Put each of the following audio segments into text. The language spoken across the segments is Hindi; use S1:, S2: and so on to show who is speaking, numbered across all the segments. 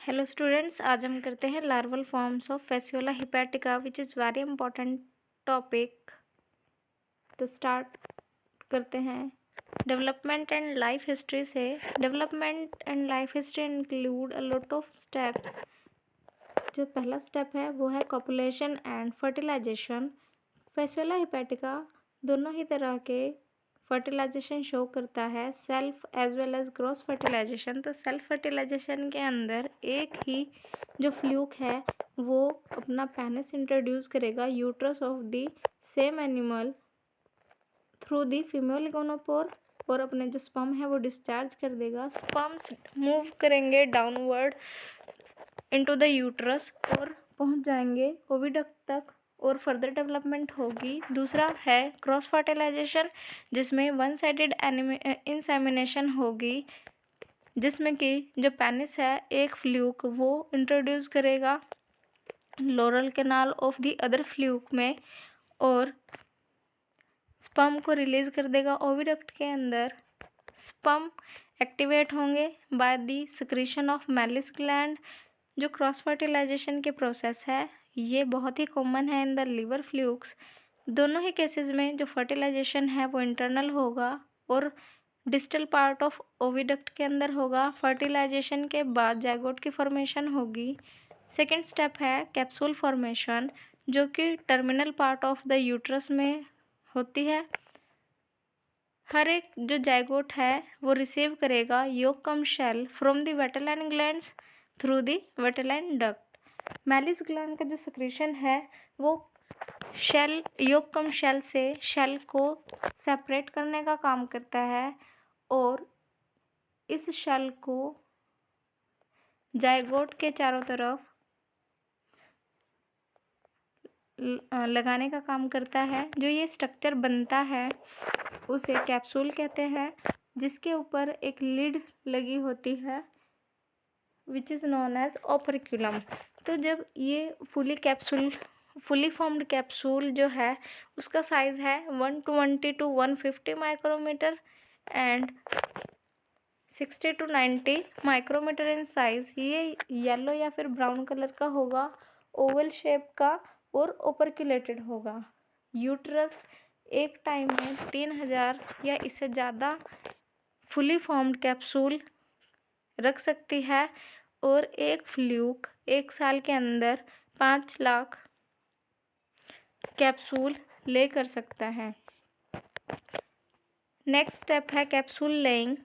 S1: हेलो स्टूडेंट्स, आज हम करते हैं larval forms of Fasciola hepatica which is very important topic. तो स्टार्ट करते हैं। डेवलपमेंट एंड लाइफ हिस्ट्री से। Development and life history include a lot of steps. जो पहला स्टेप है वो है copulation and fertilisation. Fasciola hepatica दोनों ही तरह के फर्टिलाइजेशन शो करता है, self as well as cross fertilisation. तो सेल्फ फर्टिलाइजेशन के अंदर एक ही जो फ्लूक है वो अपना पेनिस इंट्रोड्यूस करेगा uterus of the same animal through the female gonopore, और अपने जो स्पर्म है वो डिस्चार्ज कर देगा। स्पर्म्स मूव करेंगे डाउनवर्ड इनटू द यूट्रस और पहुंच जाएंगे ओविडक्ट तक और फर्दर डेवलपमेंट होगी। दूसरा है क्रॉस फर्टिलाइजेशन, जिसमें वन साइडेड इंसेमिनेशन होगी, जिसमें कि जो पेनिस है एक फ्लूक वो इंट्रोड्यूस करेगा lauryl canal of the other fluke में और स्पर्म को रिलीज कर देगा ओविडक्ट के अंदर। स्पर्म एक्टिवेट होंगे by the secretion of malice gland. जो क्रॉस फर्टिलाइजेशन के प्रोसेस है ये बहुत ही कॉमन है इन द लिवर फ्लूक्स। दोनों ही केसेस में जो फर्टिलाइजेशन है वो इंटरनल होगा और डिस्टल पार्ट ऑफ ओविडक्ट के अंदर होगा। फर्टिलाइजेशन के बाद जाइगोट की फॉर्मेशन होगी। सेकेंड स्टेप है कैप्सूल फॉर्मेशन, जो कि terminal part of the uterus में होती है। हर एक जो जाइगोट है वो रिसीव करेगा yolk and shell from the vitelline glands through the vitelline duct. Mehlis gland का जो सिक्रीशन है वो शेल योकम शेल से शेल को सेपरेट करने का काम करता है और इस शेल को जाइगोट के चारों तरफ लगाने का काम करता है। जो ये स्ट्रक्चर बनता है उसे कैप्सूल कहते हैं, जिसके ऊपर एक लिड लगी होती है विच इज़ नोन एज ओपरिक्यूलम। तो जब ये फुली फॉर्म्ड कैप्सूल जो है उसका साइज़ है 120 to 150 micrometre and 60 to 90 micrometre in size. ये येलो या फिर ब्राउन कलर का होगा, ओवल शेप का और ओपरक्यूलेटेड होगा। यूट्रस एक टाइम में 3000 या इससे ज़्यादा फुली फॉर्म्ड कैप्सूल रख सकती है और एक फ्लूक एक साल के अंदर 5 लाख कैप्सूल ले कर सकता है। नेक्स्ट स्टेप है capsule laying.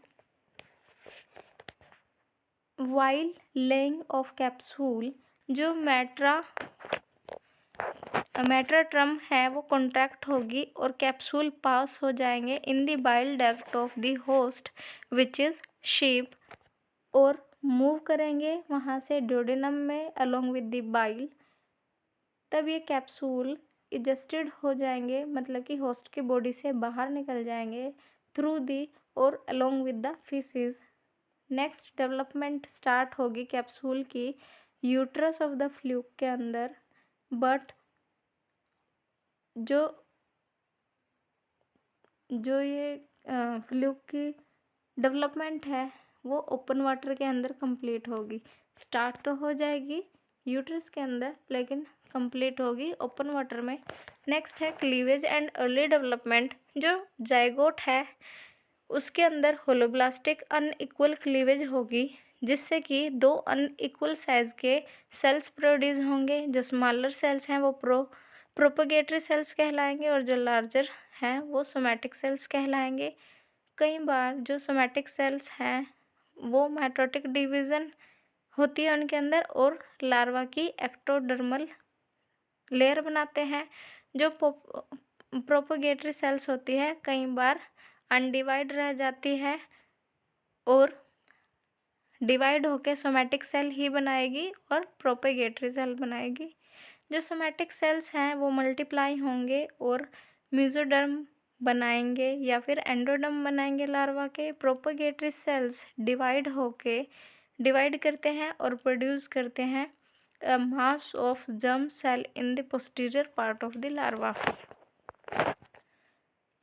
S1: While laying of capsule, जो मेट्राट्रम है वो कॉन्ट्रैक्ट होगी और कैप्सूल पास हो जाएंगे in the bile duct of the host which is sheep और मूव करेंगे वहाँ से ड्यूडेनम में अलोंग विद द बाइल। तब ये कैप्सूल इजेस्टेड हो जाएंगे, मतलब कि होस्ट की बॉडी से बाहर निकल जाएंगे थ्रू दी और along with the faeces. Next development start होगी कैप्सूल की यूट्रस ऑफ द फ्लूक के अंदर, बट जो ये फ्लूक की डेवलपमेंट है वो ओपन वाटर के अंदर कंप्लीट होगी। स्टार्ट तो हो जाएगी यूट्रस के अंदर लेकिन कंप्लीट होगी ओपन वाटर में। नेक्स्ट है क्लीवेज एंड अर्ली डेवलपमेंट। जो जाइगोट है उसके अंदर होलोब्लास्टिक अनइक्वल क्लीवेज होगी, जिससे कि 2 अनइक्वल साइज के सेल्स प्रोड्यूस होंगे। जो स्मॉलर सेल्स हैं वो प्रोपगेटरी सेल्स कहलाएंगे और जो लार्जर हैं वो सोमैटिक सेल्स कहलाएंगे। कई बार जो सोमैटिक सेल्स हैं वो माइटोटिक डिवीज़न होती है उनके अंदर और लार्वा की एक्टोडर्मल लेयर बनाते हैं। जो प्रोपगेटरी सेल्स होती है कई बार अनडिवाइड रह जाती है और डिवाइड होकर सोमैटिक सेल ही बनाएगी और प्रोपगेटरी सेल बनाएगी। जो सोमैटिक सेल्स हैं वो मल्टीप्लाई होंगे और मेसोडर्म बनाएंगे या फिर एंडोडर्म बनाएंगे लार्वा के। प्रोपगेटरी सेल्स डिवाइड करते हैं और प्रोड्यूस करते हैं mass of germ cell in the posterior part of the larva.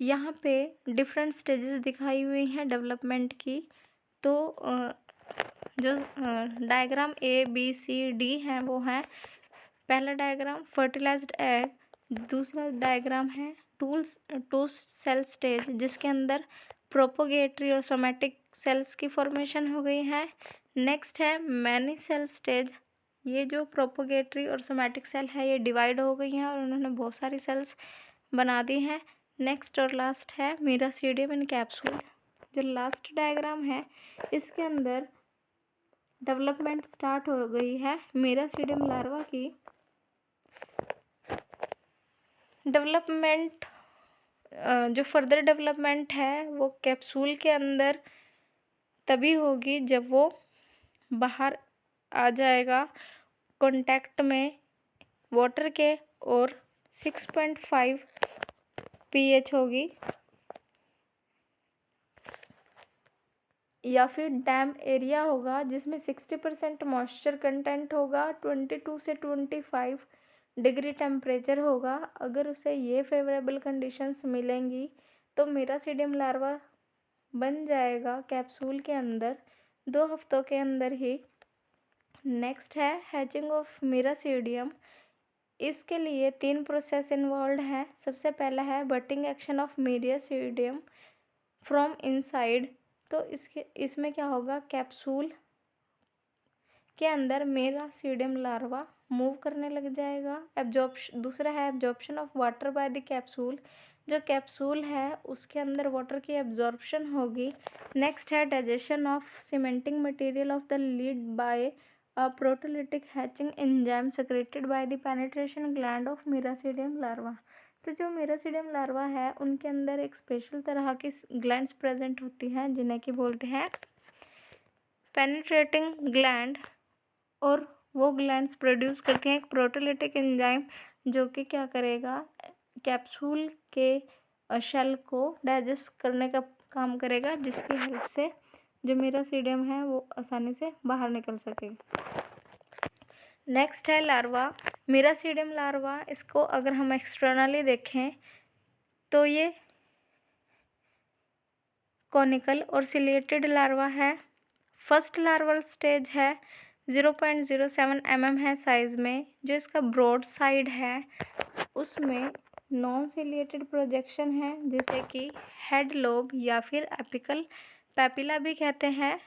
S1: यहाँ पे डिफरेंट स्टेजेस दिखाई हुई हैं डेवलपमेंट की। तो जो डायग्राम ABCD हैं वो हैं, पहला डायग्राम फर्टिलाइज्ड एग, दूसरा डायग्राम है टू सेल स्टेज जिसके अंदर प्रोपोगेटरी और सोमेटिक सेल्स की फॉर्मेशन हो गई है। नेक्स्ट है मैनी सेल स्टेज, ये जो प्रोपोगेटरी और सोमेटिक सेल है ये डिवाइड हो गई हैं और उन्होंने बहुत सारी सेल्स बना दी हैं। नेक्स्ट और लास्ट है मीरासीडियम इन कैप्सूल। जो लास्ट डायग्राम है इसके अंदर डेवलपमेंट स्टार्ट हो गई है मीरासीडियम लार्वा की। डेवलपमेंट जो फर्दर डेवलपमेंट है वो कैप्सूल के अंदर तभी होगी जब वो बाहर आ जाएगा कांटेक्ट में वाटर के और 6.5 pH होगी, या फिर डैम एरिया होगा जिसमें 60% मॉइस्चर कंटेंट होगा, 22 से 25 डिग्री टेम्परेचर होगा। अगर उसे ये फेवरेबल कंडीशंस मिलेंगी तो मीरासीडियम लार्वा बन जाएगा कैप्सूल के अंदर 2 हफ्तों के अंदर ही। नेक्स्ट है हैचिंग ऑफ मीरासीडियम। इसके लिए 3 प्रोसेस इन्वॉल्व हैं। सबसे पहला है butting action of miracidium from inside, तो इसमें क्या होगा, कैप्सूल के अंदर मीरासीडियम लार्वा मूव करने लग जाएगा। दूसरा है absorption of water by the capsule, जो कैप्सूल है उसके अंदर वाटर की एब्जॉर्प्शन होगी। नेक्स्ट है digestion of cementing material of the lid by a proteolytic hatching enzyme secreted by the penetration gland of miracidium larva. तो जो मीरासीडियम लार्वा है उनके अंदर एक स्पेशल तरह की ग्लैंड्स प्रेजेंट होती हैं जिन्हें कि बोलते हैं पेनिट्रेटिंग ग्लैंड, और वो ग्लैंड्स प्रोड्यूस करती हैं एक प्रोटोलिटिक एंजाइम जो कि क्या करेगा, कैप्सूल के शेल को डाइजेस्ट करने का काम करेगा, जिसकी हेल्प से जो मीरासीडियम है वो आसानी से बाहर निकल सकेगा। नेक्स्ट है लार्वा, मीरासीडियम लार्वा। इसको अगर हम एक्सटर्नली देखें तो ये कॉनिकल और सिलिएटेड लार्वा है। फर्स्ट लार्वल स्टेज है 0.07 mm है साइज़ में। जो इसका ब्रॉड साइड है उसमें नॉन सिलिएटेड प्रोजेक्शन है जिसे कि हेड लोब या फिर एपिकल पैपिला भी कहते हैं।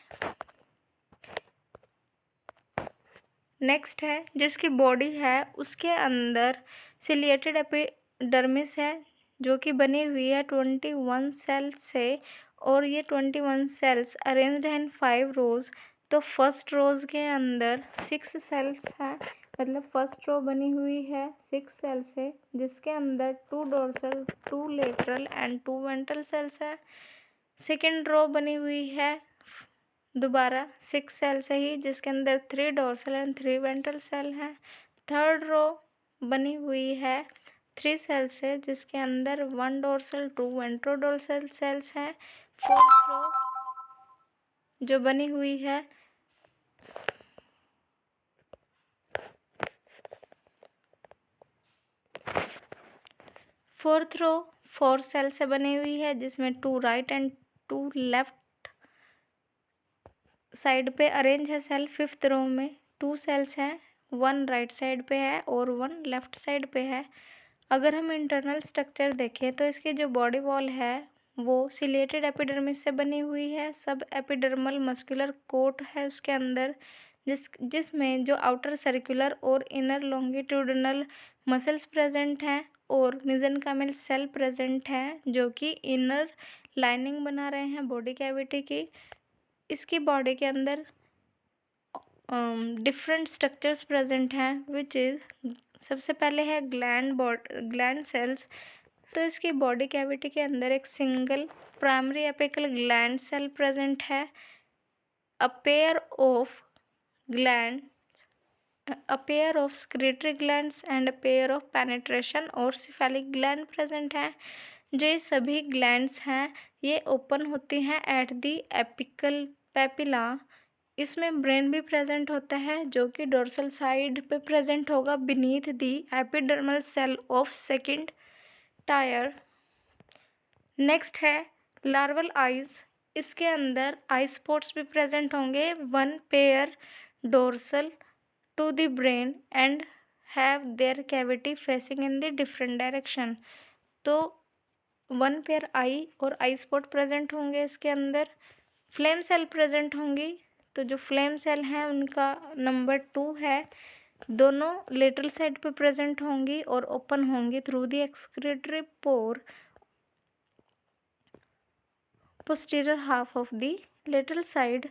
S1: नेक्स्ट है जिसकी बॉडी है उसके अंदर सिलिएटेड एपिडर्मिस है जो कि बनी हुई है 21 सेल्स से, और ये 21 सेल्स अरेंज्ड हैं इन 5 रोज। तो फर्स्ट रोज के अंदर 6 सेल्स हैं, मतलब फर्स्ट रो बनी हुई है 6 सेल से, जिसके अंदर 2 dorsal 2 lateral and 2 ventral cells है। सेकेंड रो बनी हुई है दोबारा 6 सेल से ही, जिसके अंदर 3 डोर्सल एंड 3 वेंट्रल सेल हैं। थर्ड रो बनी हुई है 3 सेल से, जिसके अंदर 1 डोर्सल 2 वेंट्रोडोर्सल सेल्स हैं। फोर्थ रो जो बनी हुई है फोर्थ रो 4 सेल से बनी हुई है, जिसमें 2 राइट एंड 2 लेफ्ट साइड पे अरेंज है सेल। फिफ्थ रो में 2 सेल्स हैं, 1 राइट साइड पे है और 1 लेफ्ट साइड पे है। अगर हम इंटरनल स्ट्रक्चर देखें तो इसकी जो बॉडी वॉल है वो सिलिएटेड एपिडर्मिस से बनी हुई है। सब एपिडर्मल मस्कुलर कोट है उसके अंदर, जिसमें जो आउटर सर्कुलर और इनर लॉन्गिट्यूडिनल मसल्स प्रेजेंट हैं और मेसेनकाइमल सेल प्रेजेंट हैं जो कि इनर लाइनिंग बना रहे हैं बॉडी कैविटी की। इसकी बॉडी के अंदर डिफरेंट स्ट्रक्चर्स प्रेजेंट हैं विच इज़, सबसे पहले है ग्लैंड सेल्स। तो इसकी बॉडी कैविटी के अंदर एक single primary apical gland cell present है। A pair of secretory glands and a pair of penetration और cephalic gland प्रेजेंट हैं। जो ये सभी ग्लैंड्स हैं ये ओपन होती हैं एट दी एपिकल पैपिला। इसमें ब्रेन भी प्रेजेंट होता है जो कि डोर्सल साइड पे प्रेजेंट होगा beneath the epidermal cell of second tier. Next है लार्वल आइज। इसके अंदर आई स्पॉट्स भी प्रेजेंट होंगे, 1 pair dorsal to the brain and have their cavity facing in the different direction. तो 1 पेयर आई और आई स्पॉट प्रेजेंट होंगे इसके अंदर। फ्लेम सेल प्रेजेंट होंगी, तो जो फ्लेम सेल हैं उनका नंबर 2 है। दोनों लेटरल साइड पे प्रेजेंट होंगी और ओपन होंगी through the excretory pour posterior half of the lateral side.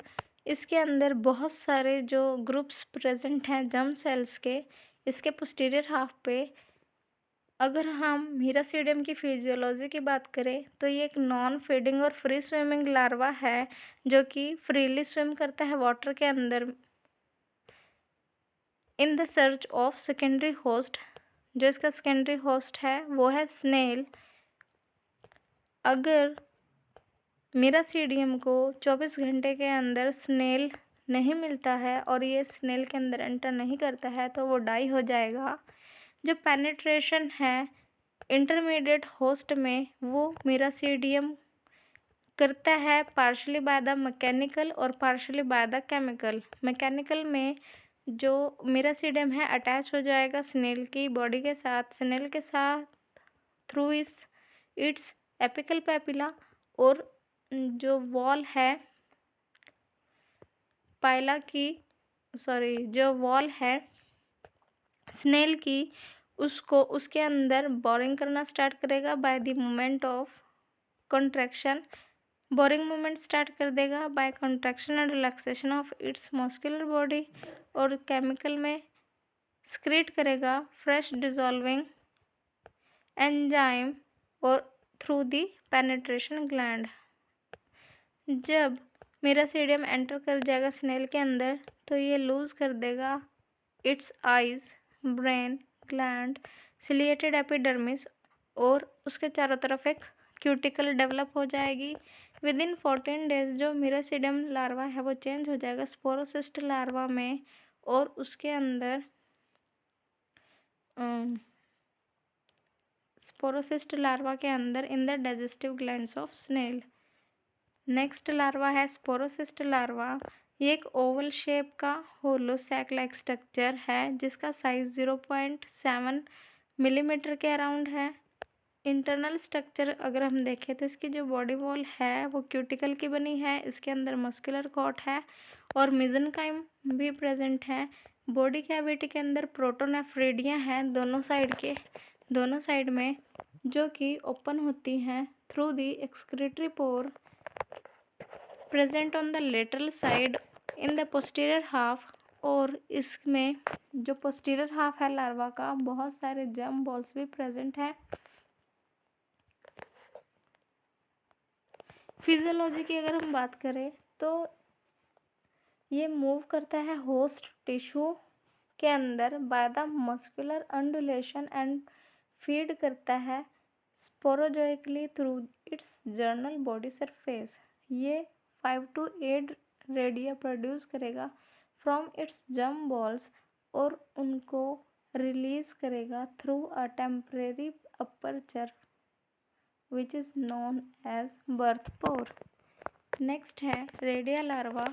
S1: इसके अंदर बहुत सारे जो ग्रुप्स प्रेजेंट हैं जर्म सेल्स के इसके पोस्टीरियर हाफ पे। अगर हम मीरासीडियम की फिजियोलॉजी की बात करें तो ये एक नॉन फीडिंग और फ्री स्विमिंग लार्वा है जो कि फ्रीली स्विम करता है वाटर के अंदर in the search of secondary host. जो इसका सेकेंडरी होस्ट है वो है स्नेल। अगर मीरासीडियम को 24 घंटे के अंदर स्नेल नहीं मिलता है और ये स्नेल के अंदर एंटर नहीं करता है तो वो डाई हो जाएगा। जो पेनिट्रेशन है इंटरमीडिएट होस्ट में वो मीरासीडियम करता है पार्शली बाय द मैकेनिकल और partially by the chemical. Mechanical में जो मीरासीडियम है अटैच हो जाएगा स्नेल की बॉडी के साथ, स्नेल के साथ थ्रू इट्स एपिकल पैपिला, और जो वॉल है जो वॉल है स्नेल की उसको उसके अंदर बोरिंग करना स्टार्ट करेगा by the moment of contraction. Boring movement start कर देगा by contraction and relaxation of its muscular body, और केमिकल में स्क्रीट करेगा फ्रेश डिजॉल्विंग एंजाइम और थ्रू दी पेनिट्रेशन ग्लैंड। जब मीरासीडियम एंटर कर जाएगा स्नेल के अंदर तो ये लूज कर देगा it's eyes, brain, gland, ciliated epidermis, और उसके चारों तरफ एक क्यूटिकल डेवलप हो जाएगी। विद इन 14 डेज जो मीरासीडियम लार्वा है वो चेंज हो जाएगा स्पोरोसिस्ट लार्वा में, और उसके अंदर स्पोरोसिस्ट लार्वा के अंदर in the digestive glands of snail. Next larva है स्पोरोसिस्ट लार्वा। ये एक ओवल शेप का होलो सैक लाइक स्ट्रक्चर है जिसका साइज 0.7 मिलीमीटर के अराउंड है। इंटरनल स्ट्रक्चर अगर हम देखें तो इसकी जो बॉडी वॉल है वो क्यूटिकल की बनी है, इसके अंदर मस्कुलर कॉट है और मेसेनकाइम भी प्रेजेंट है। बॉडी कैविटी के अंदर प्रोटोनेफ्रिडिया हैं दोनों साइड में जो कि ओपन होती हैं through the excretory pore present on the lateral side in the posterior half. और इसमें जो पोस्टीरियर हाफ है लार्वा का बहुत सारे जर्म बॉल्स भी प्रेजेंट है। फिजियोलॉजी की अगर हम बात करें तो ये मूव करता है होस्ट टिश्यू के अंदर by the muscular undulation and feed करता है saprozoically through its general body surface. ये 5 to 8 रेडिया प्रोड्यूस करेगा फ्रॉम इट्स जर्म बॉल्स और उनको रिलीज करेगा through a temporary aperture which is known as birth pore. Next है रेडिया लार्वा।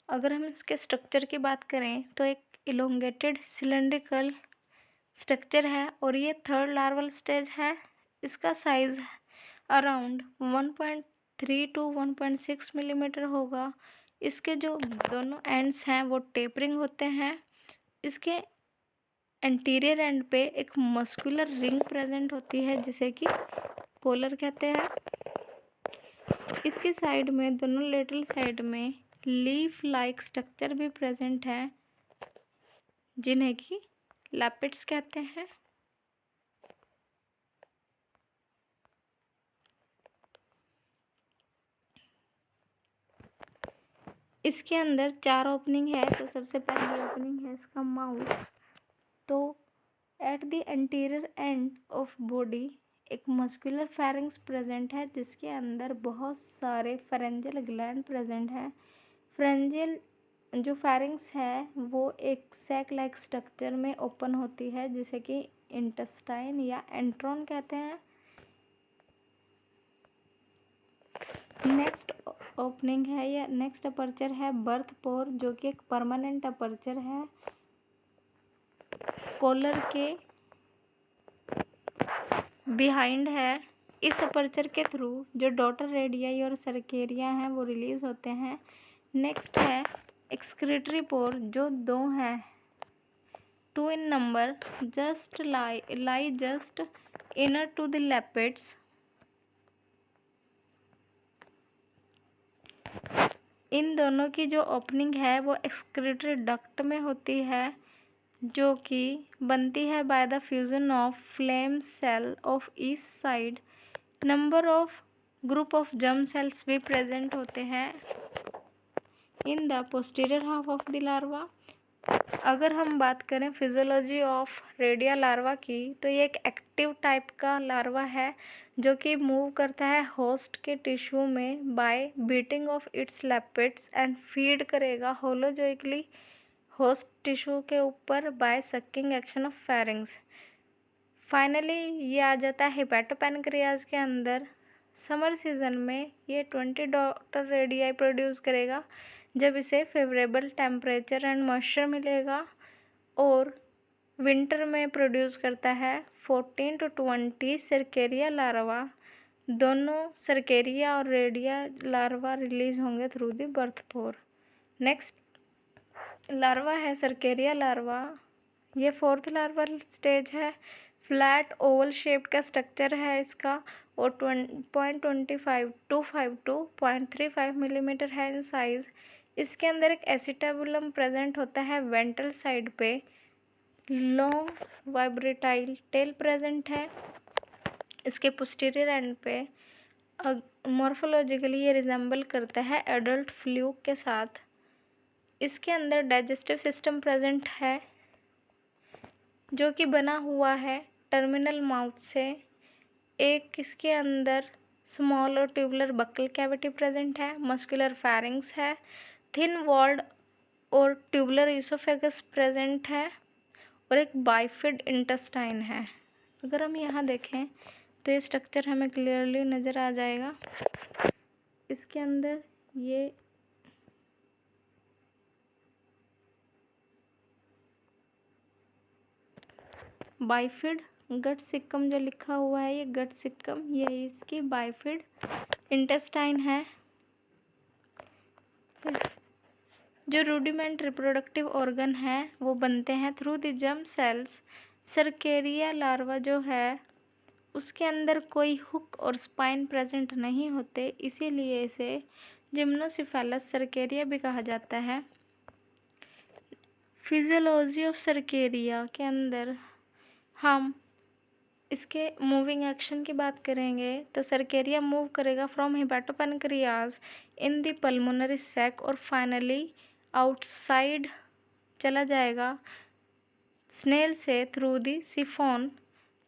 S1: अगर हम इसके स्ट्रक्चर की बात करें तो एक इलोंगेटेड सिलेंड्रिकल स्ट्रक्चर है और ये थर्ड लार्वल स्टेज है। इसका साइज अराउंड 1.3 to 1.6 मिलीमीटर होगा। इसके जो दोनों एंड्स हैं वो टेपरिंग होते हैं। इसके एंटीरियर एंड पे एक मस्कुलर रिंग प्रेजेंट होती है जिसे कि कॉलर कहते हैं। इसके साइड में दोनों लेटरल साइड में लीफ लाइक स्ट्रक्चर भी प्रेजेंट है जिन्हें कि लैपिड्स कहते हैं। इसके अंदर 4 ओपनिंग है। तो सबसे पहली ओपनिंग है इसका माउथ। तो at the anterior end of body एक मस्कुलर फेरिंग्स प्रेजेंट है जिसके अंदर बहुत सारे फेरेंजियल ग्लैंड प्रेजेंट है। फेरेंजियल जो फेरिंग्स है वो एक सैक लाइक स्ट्रक्चर में ओपन होती है जिसे कि इंटेस्टाइन या एंट्रॉन कहते हैं। नेक्स्ट ओपनिंग है या नेक्स्ट अपर्चर है बर्थ पोर, जो कि एक परमानेंट अपर्चर है कॉलर के बिहाइंड है। इस अपर्चर के थ्रू जो डॉटर रेडियाई और सर्केरिया हैं वो रिलीज होते हैं। नेक्स्ट है एक्सक्रीटरी पोर, जो 2 हैं, 2 in number, just lie just inner to the lappets. इन दोनों की जो ओपनिंग है वो एक्सक्रीटरी डक्ट में होती है, जो कि बनती है by the fusion of flame cell of each side. Number of group of germ cells भी प्रेजेंट होते हैं in the posterior half of the larva. अगर हम बात करें फिजियोलॉजी ऑफ रेडिया लार्वा की, तो ये एक एक्टिव टाइप का लार्वा है जो कि मूव करता है होस्ट के टिश्यू में by beating of its lappets and feed करेगा होलोजोइकली होस्ट टिश्यू के ऊपर by sucking action of pharynx. Finally ये आ जाता है हिपैटोपैनक्रियाज के अंदर। समर सीजन में ये 20 डॉटर रेडियाई प्रोड्यूस करेगा जब इसे फेवरेबल टेम्परेचर एंड मॉइस्चर मिलेगा, और विंटर में प्रोड्यूस करता है 14 to 20 सर्केरिया लार्वा। दोनों सर्केरिया और रेडिया लार्वा रिलीज होंगे through the birth pore. Next larva है सर्केरिया लार्वा। ये 4th लार्वल स्टेज है। फ्लैट ओवल शेप्ड का स्ट्रक्चर है इसका, और 0.25 to 0.35 मिलीमीटर है इन साइज़। इसके अंदर एक एसिटाबुलम प्रेजेंट होता है वेंट्रल साइड पे। लॉन्ग वाइब्रेटाइल टेल प्रेजेंट है इसके पोस्टीरियर एंड पे। मॉर्फोलॉजिकली ये रिजेंबल करता है एडल्ट फ्लूक के साथ। इसके अंदर डाइजेस्टिव सिस्टम प्रेजेंट है जो कि बना हुआ है टर्मिनल माउथ से। एक इसके अंदर स्मॉल और ट्यूबुलर बक्कल कैविटी प्रेजेंट है। मस्कुलर फेरिंग्स है। थिन वॉल्ड और ट्यूबुलर ईसोफेगस प्रेजेंट है, और एक बाइफिड इंटेस्टाइन है। अगर हम यहाँ देखें तो ये स्ट्रक्चर हमें क्लियरली नज़र आ जाएगा। इसके अंदर ये बाइफिड गट सिक्कम जो लिखा हुआ है, ये गट सिक्कम, ये इसकी बाइफिड इंटेस्टाइन है। जो रूडिमेंट रिप्रोडक्टिव ऑर्गन है वो बनते हैं through the germ cells. Cercaria larva जो है उसके अंदर कोई हुक और स्पाइन प्रेजेंट नहीं होते, इसीलिए इसे जिम्नोसिफेलस सर्केरिया भी कहा जाता है। फिजियोलॉजी ऑफ सर्केरिया के अंदर हम इसके मूविंग एक्शन की बात करेंगे तो सर्केरिया मूव करेगा from hepatopancreas in the pulmonary sac, और फाइनली आउटसाइड चला जाएगा स्नेल से थ्रू द सिफोन।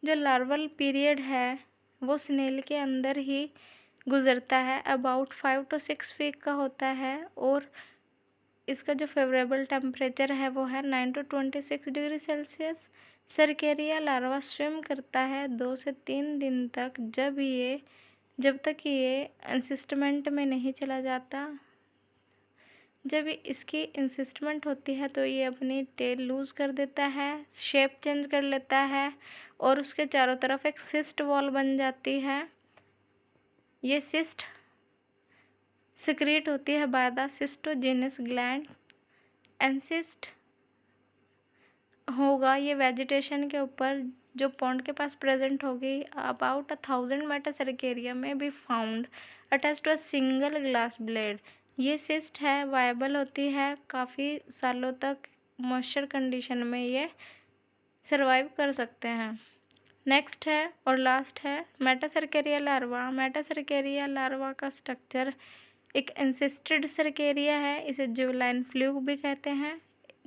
S1: जो लार्वल पीरियड है वो स्नेल के अंदर ही गुज़रता है, अबाउट 5 to 6 वीक का होता है, और इसका जो फेवरेबल टेम्परेचर है वो है 9 to 26 degree Celsius. Cercaria larva swim करता है 2 से 3 दिन तक, जब तक ये एंसिस्टमेंट में नहीं चला जाता। जब इसकी इंसिस्टमेंट होती है तो ये अपनी टेल लूज़ कर देता है, शेप चेंज कर लेता है, और उसके चारों तरफ एक सिस्ट वॉल बन जाती है। ये सिस्ट सिक्रीट होती है by the cystogenous gland. Encyst होगा ये वेजिटेशन के ऊपर जो पॉन्ड के पास प्रेजेंट होगी। About 1000 metacercaria may be found attached to a single glass blade. ये सिस्ट है, वायबल होती है, काफ़ी सालों तक मॉइस्चर कंडीशन में ये सर्वाइव कर सकते हैं। नेक्स्ट है और लास्ट है मेटासर्केरिया लार्वा। मेटासर्केरिया लार्वा का स्ट्रक्चर एक एंसिस्टेड सर्केरिया है, इसे जुवलाइन फ्लूक भी कहते हैं।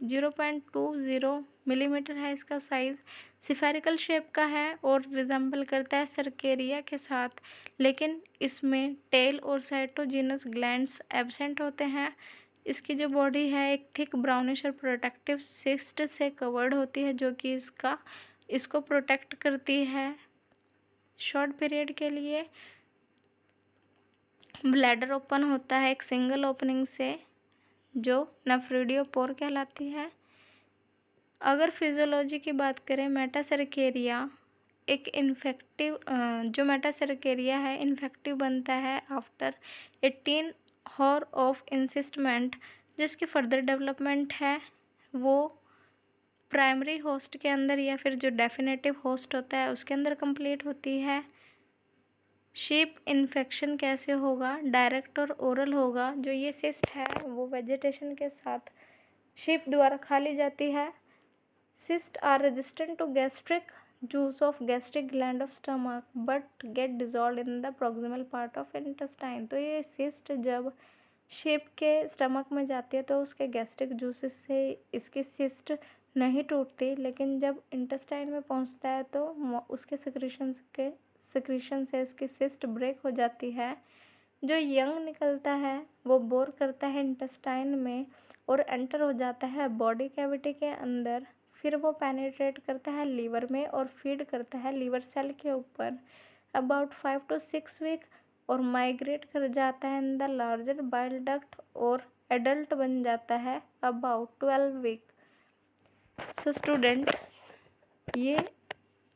S1: 0.20 मिलीमीटर है इसका साइज़, सिफेरिकल शेप का है और रिजेंबल करता है सर्केरिया के साथ, लेकिन इसमें टेल और साइटोजिनस ग्लैंड्स एब्सेंट होते हैं। इसकी जो बॉडी है एक थिक ब्राउनिश और प्रोटेक्टिव सिस्ट से कवर्ड होती है, जो कि इसको प्रोटेक्ट करती है शॉर्ट पीरियड के लिए। ब्लैडर ओपन होता है एक सिंगल ओपनिंग से, जो नेफ्रिडियोपोर कहलाती है। अगर फिजियोलॉजी की बात करें, मेटासेरेकेरिया एक इन्फेक्टिव जो मेटासेरेकेरिया है इन्फेक्टिव बनता है आफ्टर 18 हॉर ऑफ इंसिस्टमेंट। जिसकी फर्दर डेवलपमेंट है वो प्राइमरी होस्ट के अंदर या फिर जो डेफिनेटिव होस्ट होता है उसके अंदर कंप्लीट होती है। शीप इन्फेक्शन कैसे होगा? डायरेक्ट और ओरल होगा। जो ये सिस्ट है वो वेजिटेशन के साथ शीप द्वारा खा ली जाती है। Cyst are resistant to gastric juice of gastric gland of stomach but get dissolve in the proximal part of intestine. तो ये सिस्ट जब शीप के स्टमक में जाती है तो उसके गैस्ट्रिक जूसेस से इसकी सिस्ट नहीं टूटती, लेकिन जब इंटेस्टाइन में पहुंचता है तो उसके सिक्रीशन से इसकी सिस्ट ब्रेक हो जाती है। जो यंग निकलता है वो बोर करता है इंटेस्टाइन में और एंटर हो जाता है बॉडी कैविटी के अंदर। फिर वो पेनिट्रेट करता है लीवर में और फीड करता है लीवर सेल के ऊपर अबाउट 5 to 6 वीक और माइग्रेट कर जाता है in the larger bile duct और एडल्ट बन जाता है अबाउट 12 वीक। सो स्टूडेंट, ये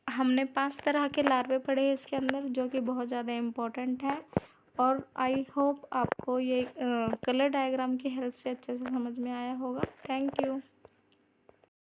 S1: हमने 5 तरह के लार्वे पढ़े इसके अंदर, जो कि बहुत ज़्यादा इम्पोर्टेंट है। और आई होप आपको ये कलर डायग्राम की हेल्प से अच्छे से समझ में आया होगा। Thank you.